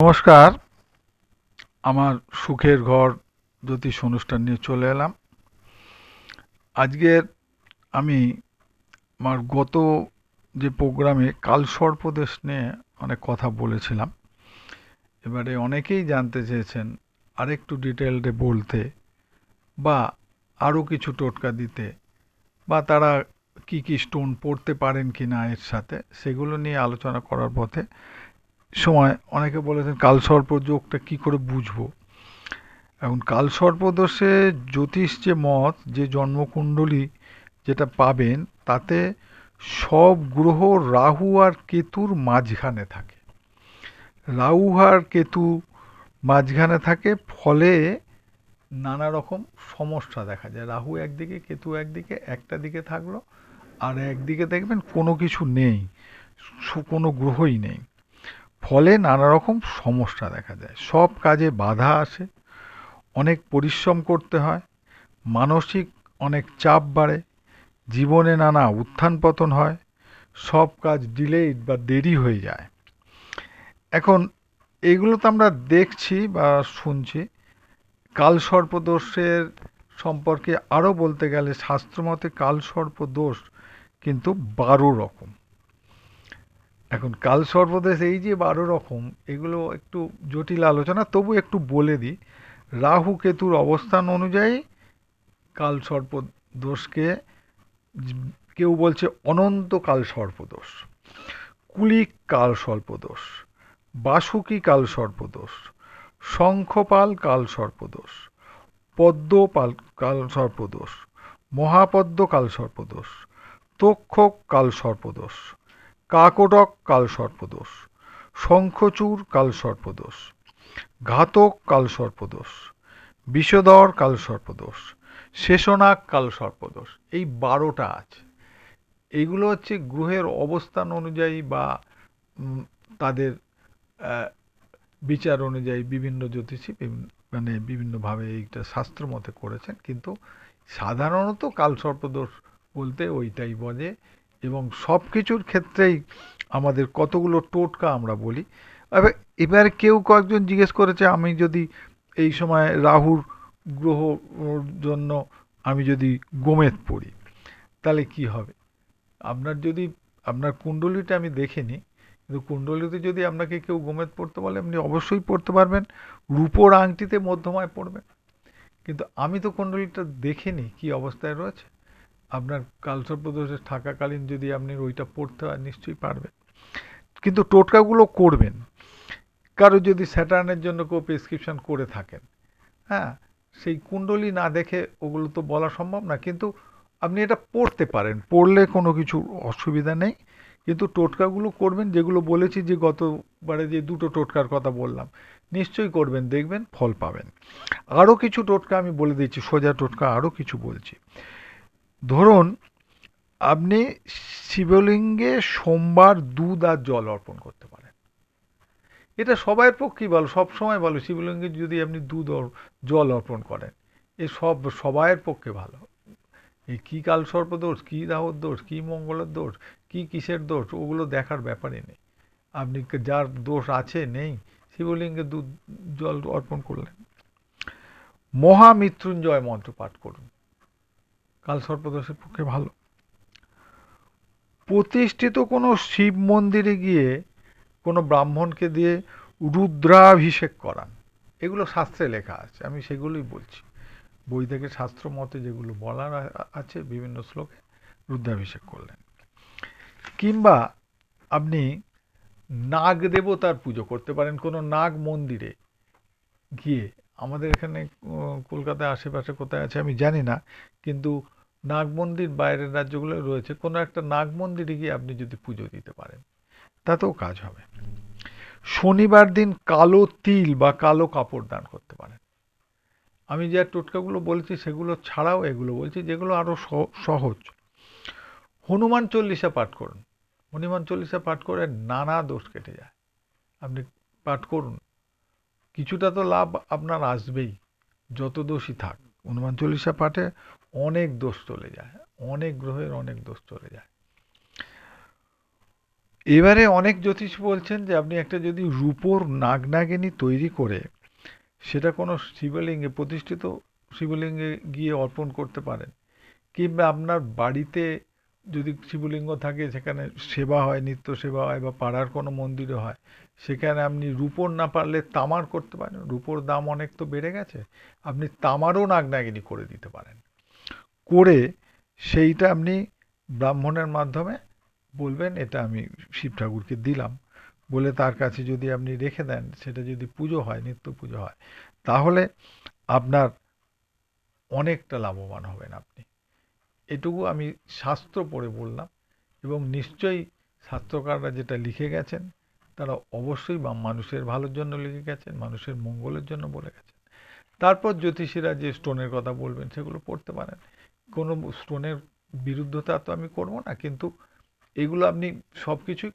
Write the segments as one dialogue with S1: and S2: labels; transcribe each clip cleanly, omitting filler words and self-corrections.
S1: নমস্কার। আমার সুখের ঘর জ্যোতিষ অনুষ্ঠান নিয়ে চলে এলাম। আজকের আমি আমার গত যে প্রোগ্রামে কালসর্পদোষ নিয়ে অনেক কথা বলেছিলাম। এবারে অনেকেই জানতে চেয়েছেন আরেকটু ডিটেলডে বলতে, বা আরও কিছু টোটকা দিতে, বা তারা কি কি স্টোন পড়তে পারেন কি না এর সাথে, সেগুলো নিয়ে আলোচনা করার পথে সময় অনেকে বলেছেন কালসর্প যোগটা কি করে বুঝবো। এখন কালসর্পদোষে জ্যোতিষ যে মত, যে জন্মকুণ্ডলী যেটা পাবেন, তাতে সব গ্রহ রাহু আর কেতুর মাঝখানে থাকে। রাহু আর কেতু মাঝখানে থাকে, ফলে নানা রকম সমস্যা দেখা যায়। রাহু একদিকে, কেতু একদিকে, একটা দিকে থাকলো, আর একদিকে দেখবেন কোনো কিছু নেই, কোনো গ্রহই নেই। ফলে নানা রকম সমস্যা দেখা যায়, সব কাজে বাধা আসে, অনেক পরিশ্রম করতে হয়, মানসিক অনেক চাপ বাড়ে, জীবনে নানা উত্থান পতন হয়, সব কাজ ডিলেড বা দেরি হয়ে যায়। এখন এগুলো তো আমরা দেখছি বা শুনছি। কালসর্পদোষের সম্পর্কে আরও বলতে গেলে শাস্ত্রমতে কালসর্পদোষ কিন্তু 12 রকম। এখন কালসর্পদোষ এই যে 12 রকম, এগুলো একটু জটিল আলোচনা, তবু একটু বলে দিই। রাহু কেতুর অবস্থান অনুযায়ী কালসর্পদোষকে কেউ বলছে অনন্তকাল সর্পদোষ, কুলিক কাল সর্পদোষ, বাসুকি কাল সর্পদোষ, শঙ্খপাল কাল সর্পদোষ, পদ্মপাল কাল সর্পদোষ, মহাপদ্ম কাল সর্পদোষ, তক্ষক কাল সর্পদোষ, কাকটক কাল সর্পদোষ, শঙ্খচূড় কাল সর্পদোষ, ঘাতক কাল সর্পদোষ, বিষধর কাল সর্পদোষ, শেষনাগ কাল সর্পদোষ। এই 12টা আছে। এইগুলো হচ্ছে গ্রহের অবস্থান অনুযায়ী বা তাদের বিচার অনুযায়ী বিভিন্ন জ্যোতিষী মানে বিভিন্নভাবে এইটা শাস্ত্র মতে করেছেন, কিন্তু সাধারণত কালসর্পদোষ বলতে ওইটাই বোঝে। এবং সব কিছুর ক্ষেত্রেই আমাদের কতগুলো টোটকা আমরা বলি। এবার এবার কেউ কয়েকজন জিজ্ঞেস করেছে, আমি যদি এই সময় রাহুর গ্রহ জন্য আমি যদি গোমেদ পড়ি, তাহলে কি হবে। আপনার যদি আপনার কুণ্ডলিটা আমি দেখিনি, কিন্তু কুণ্ডলিতে যদি আপনাকে কেউ গোমেদ পড়তে বলে, আপনি অবশ্যই পড়তে পারবেন। রূপোর আংটিতে মধ্যমায় পড়বেন। কিন্তু আমি তো কুণ্ডলিটা দেখিনি কি অবস্থায় রয়েছে। আপনার কালসর্পদোষে থাকাকালীন যদি আপনি ওইটা পড়তে হয়, নিশ্চয়ই পারবেন। কিন্তু টোটকাগুলো করবেন। কারো যদি স্যাটার্নের জন্য কেউ প্রেসক্রিপশন করে থাকেন, হ্যাঁ, সেই কুণ্ডলী না দেখে ওগুলো তো বলা সম্ভব না, কিন্তু আপনি এটা পড়তে পারেন, পড়লে কোনো কিছু অসুবিধা নেই। কিন্তু টোটকাগুলো করবেন যেগুলো বলেছি, যে গতবারে যে দুটো টোটকার কথা বললাম, নিশ্চয়ই করবেন, দেখবেন ফল পাবেন। আরও কিছু টোটকা আমি বলে দিচ্ছি, সোজা টোটকা আরও কিছু বলছি। ধরুন, আপনি শিবলিঙ্গে সোমবার দুধ আর জল অর্পণ করতে পারেন। এটা সবার পক্ষেই ভালো, সবসময় ভালো। শিবলিঙ্গে যদি আপনি দুধ জল অর্পণ করেন, এ সবাইয়ের পক্ষে ভালো। এই কী কালসর্পদোষ, কী রাহুর দোষ, কী মঙ্গলের দোষ, কী কিসের দোষ, ওগুলো দেখার ব্যাপারই নেই। আপনি যার দোষ আছে নেই, শিবলিঙ্গে দুধ জল অর্পণ করলেন। মহামৃত্যুঞ্জয় মন্ত্র পাঠ করুন, কালসর্পদোষের পক্ষে ভালো। প্রতিষ্ঠিত কোনো শিব মন্দিরে গিয়ে কোনো ব্রাহ্মণকে দিয়ে রুদ্রাভিষেক করান। এগুলো শাস্ত্রে লেখা আছে, আমি সেগুলোই বলছি। বই থেকে শাস্ত্র মতে যেগুলো বলার আছে বিভিন্ন শ্লোকে, রুদ্রাভিষেক করলেন। কিংবা আপনি নাগ দেবতার পুজো করতে পারেন কোনো নাগ মন্দিরে গিয়ে। আমাদের এখানে কলকাতায় আশেপাশে কোথায় আছে আমি জানি না, কিন্তু নাগ মন্দির বাইরের রাজ্যগুলো রয়েছে। কোনো একটা নাগ মন্দিরে গিয়ে আপনি যদি পুজো দিতে পারেন, তাতেও কাজ হবে। শনিবার দিন কালো তিল বা কালো কাপড় দান করতে পারেন। আমি যে টোটকাগুলো বলেছি সেগুলো ছাড়াও এগুলো বলছি, যেগুলো আরও সহজ। হনুমান চল্লিশা পাঠ করুন। হনুমান চল্লিশা পাঠ করে নানা দোষ কেটে যায়। আপনি পাঠ করুন, কিছুটা তো লাভ আপনার আসবেই, যত দোষই থাক। হনুমান চল্লিশা পাঠে অনেক দোষ চলে যায়, অনেক গ্রহের অনেক দোষ চলে যায়। এবারে অনেক জ্যোতিষ বলছেন যে আপনি একটা যদি রূপোর নাগনাগিনী তৈরি করে সেটা কোনো শিবলিঙ্গে প্রতিষ্ঠিত শিবলিঙ্গে গিয়ে অর্পণ করতে পারেন, কিংবা আপনার বাড়িতে যদি শিবলিঙ্গ থাকে সেখানে সেবা হয়, নিত্য সেবা হয়, বা পাড়ার কোনো মন্দিরে হয়, সেখানে আপনি রূপোর না পারলে তামার করতে পারেন। রূপোর দাম অনেক তো বেড়ে গেছে, আপনি তামারও নাগনাগিনী করে দিতে পারেন। করে সেইটা আপনি ব্রাহ্মণের মাধ্যমে বলবেন এটা আমি শিব ঠাকুরকে দিলাম, বলে তার কাছে যদি আপনি রেখে দেন, সেটা যদি পুজো হয়, নিত্য পুজো হয়, তাহলে আপনার অনেকটা লাভবান হবেন আপনি। এটুকু আমি শাস্ত্র পড়ে বললাম, এবং নিশ্চয়ই শাস্ত্রকাররা যেটা লিখে গেছেন তারা অবশ্যই মানুষের ভালোর জন্য লিখে গেছেন, মানুষের মঙ্গলের জন্য বলে গেছেন। তারপর জ্যোতিষীরা যে স্টোনের কথা বলবেন সেগুলো পড়তে পারেন, কোনো স্টোনের বিরুদ্ধতা তো আমি করব না, কিন্তু এগুলো আপনি সব কিছুই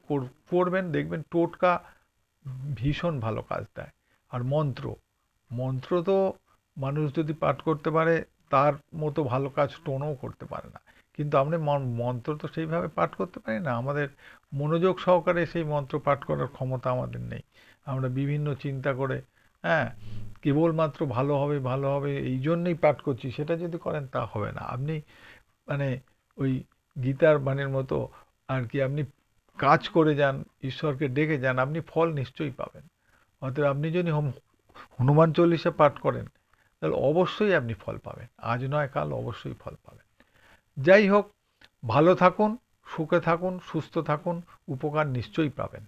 S1: করবেন, দেখবেন টোটকা ভীষণ ভালো কাজ দেয়। আর মন্ত্র, মন্ত্র তো মানুষ যদি পাঠ করতে পারে তার মতো ভালো কাজ স্টোনও করতে পারে না। কিন্তু আমরা মন্ত্র তো সেইভাবে পাঠ করতে পারি না, আমাদের মনোযোগ সহকারে সেই মন্ত্র পাঠ করার ক্ষমতা আমাদের নেই। আমরা বিভিন্ন চিন্তা করে, হ্যাঁ, কেবলমাত্র ভালো হবে ভালো হবে এই জন্যই পাঠ করছি, সেটা যদি করেন তা হবে না। আপনি মানে ওই গীতার বাণীর মতো আর কি, আপনি কাজ করে যান, ঈশ্বরকে ডেকে যান, আপনি ফল নিশ্চয়ই পাবেন। অতএব আপনি যদি হনুমান চল্লিশা পাঠ করেন তাহলে অবশ্যই আপনি ফল পাবেন, আজ নয় কাল অবশ্যই ফল পাবেন। যাই হোক, ভালো থাকুন, সুখে থাকুন, সুস্থ থাকুন, উপকার নিশ্চয়ই পাবেন।